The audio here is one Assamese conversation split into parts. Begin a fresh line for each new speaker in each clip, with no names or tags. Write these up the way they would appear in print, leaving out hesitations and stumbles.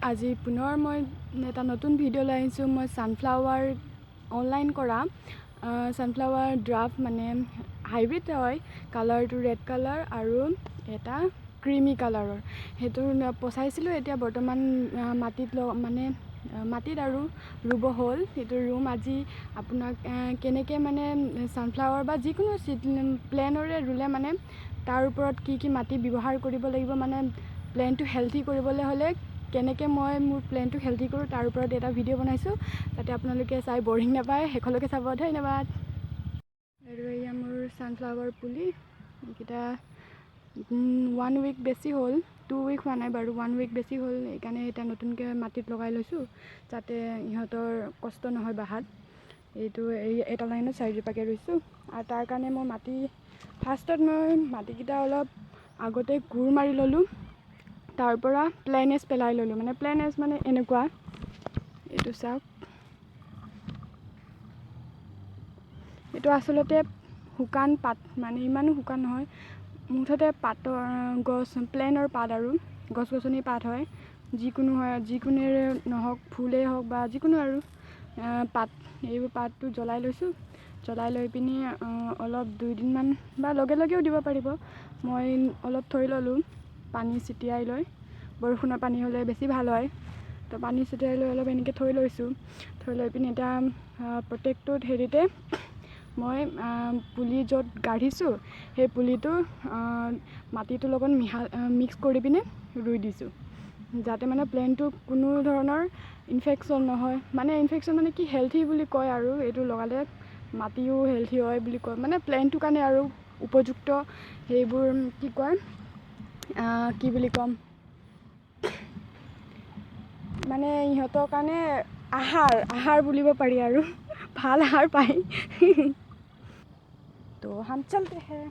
আজি পুনৰ মই এটা নতুন ভিডিঅ' লৈ আহিছোঁ। মই সানফ্লাৱাৰ অনলাইন কৰা সানফ্লাৱাৰ ড্ৰাফট মানে হাইব্ৰিড হয়, কালাৰটো ৰেড কালাৰ আৰু এটা ক্ৰীমি কালাৰৰ। সেইটো পচাইছিলোঁ, এতিয়া বৰ্তমান মাটিত আৰু ৰুব হ'ল। সেইটো ৰুম আজি আপোনাক কেনেকৈ মানে সানফ্লাৱাৰ বা যিকোনো প্লেনৰে ৰুলে মানে তাৰ ওপৰত কি মাটি ব্যৱহাৰ কৰিব লাগিব, মানে প্লেনটো হেল্থি কৰিবলৈ হ'লে কেনেকৈ মই মোৰ প্লেনটো হেল্থি কৰোঁ তাৰ ওপৰত এটা ভিডিঅ' বনাইছোঁ, যাতে আপোনালোকে চাই বৰিং নাপায়। শেষলৈকে চাব, ধন্যবাদ। আৰু এয়া মোৰ সানফ্লাৱাৰ পুলি, এইকেইটা 1 উইক বেছি হ'ল, 2 উইক হোৱা নাই বাৰু, 1 উইক বেছি হ'ল। সেইকাৰণে এতিয়া নতুনকৈ মাটিত লগাই লৈছোঁ, যাতে ইহঁতৰ কষ্ট নহয় বাহাত। এইটো এটা লাইনত 4জোপাকৈ ৰুইছোঁ। আৰু তাৰ কাৰণে মই ফাৰ্ষ্টত মই মাটিকেইটা অলপ আগতে কোৰ মাৰি ল'লোঁ, তাৰ পৰা প্লেনেছ পেলাই ল'লোঁ। মানে প্লেনেছ মানে এনেকুৱা, এইটো চাওক, এইটো আচলতে শুকান পাত, মানে ইমানো শুকান নহয়, মুঠতে পাতৰ প্লেনৰ পাত আৰু গছ-গছনিৰ পাত হয়, যিকোনোৰে নহওক, ফুলেই হওক বা যিকোনো আৰু পাত। এইবোৰ পাতটো জ্বলাই লৈছোঁ, জ্বলাই লৈ পিনি অলপ 2 দিনমান বা লগে লগেও দিব পাৰিব। মই অলপ থৈ ল'লোঁ, পানী ছিটিয়াই লৈ, বৰষুণৰ পানী হ'লে বেছি ভাল হয়। তো পানী ছিটিয়াই লৈ অলপ এনেকৈ থৈ লৈছোঁ। থৈ লৈ পিনি এতিয়া প্ৰত্যেকটোত হেৰিতে মই পুলি য'ত গাঢ়িছোঁ সেই পুলিটো মাটিটোৰ লগত মিক্স কৰি পিনে ৰুই দিছোঁ, যাতে মানে প্লেনটো কোনো ধৰণৰ ইনফেকশ্যন নহয়। মানে ইনফেকশ্যন মানে কি, হেল্থি বুলি কয় আৰু এইটো লগালে মাটিও হেল্থি হয় বুলি কয়, মানে প্লেনটোৰ কাৰণে আৰু উপযুক্ত সেইবোৰ কি কয়, কি বুলি ক'ম, মানে ইহঁতৰ কাৰণে আহাৰ বুলিব পাৰি আৰু ভাল আহাৰ পায়। তো हम चलते हैं।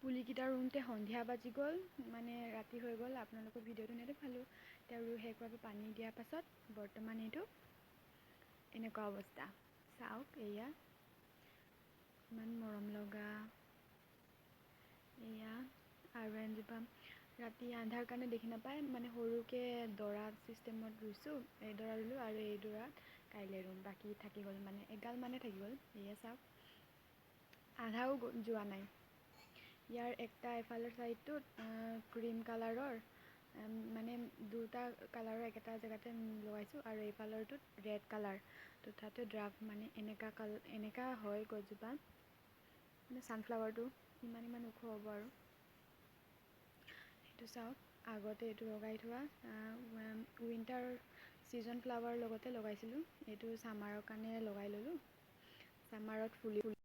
পুলিকেইটা ৰুওঁতে সন্ধিয়া বাজি গ'ল, মানে ৰাতি হৈ গ'ল। আপোনালোকৰ ভিডিঅ'টো নেদেখালোঁ। এতিয়া শেষ হোৱাৰ পানী দিয়াৰ পাছত বৰ্তমান এইটো এনেকুৱা অৱস্থা। চাওক, এয়া ইমান মৰম লগা। এয়া আৰু এজোপা ৰাতি আন্ধাৰ কাৰণে দেখি নাপায়, মানে সৰুকৈ দৰা ছিষ্টেমত ৰুইছোঁ। এইডৰা ৰুলোঁ আৰু এইডৰা কাইলৈ ৰুম, বাকী থাকি গ'ল, মানে এগাল মানে থাকি গ'ল। এয়া চাওক, আধাও যোৱা নাই। ইয়াৰ এফালৰ ছাইডটোত ক্ৰীম কালাৰৰ, মানে দুটা কালাৰৰ একেটা জেগাতে লগাইছোঁ, আৰু এইফালৰটোত ৰেড কালাৰ। তো তাতে ড্ৰাফট মানে এনেকা হয় গছজোপা, মানে ছানফ্লাৱাৰটো ইমান ওখ হ'ব আৰু সেইটো চাওক। আগতে এইটো লগাই থোৱা উইণ্টাৰ ছিজন ফ্লাৱাৰ লগতে লগাইছিলোঁ। এইটো ছামাৰৰ কাৰণে লগাই ল'লোঁ। ছামাৰত ফুলি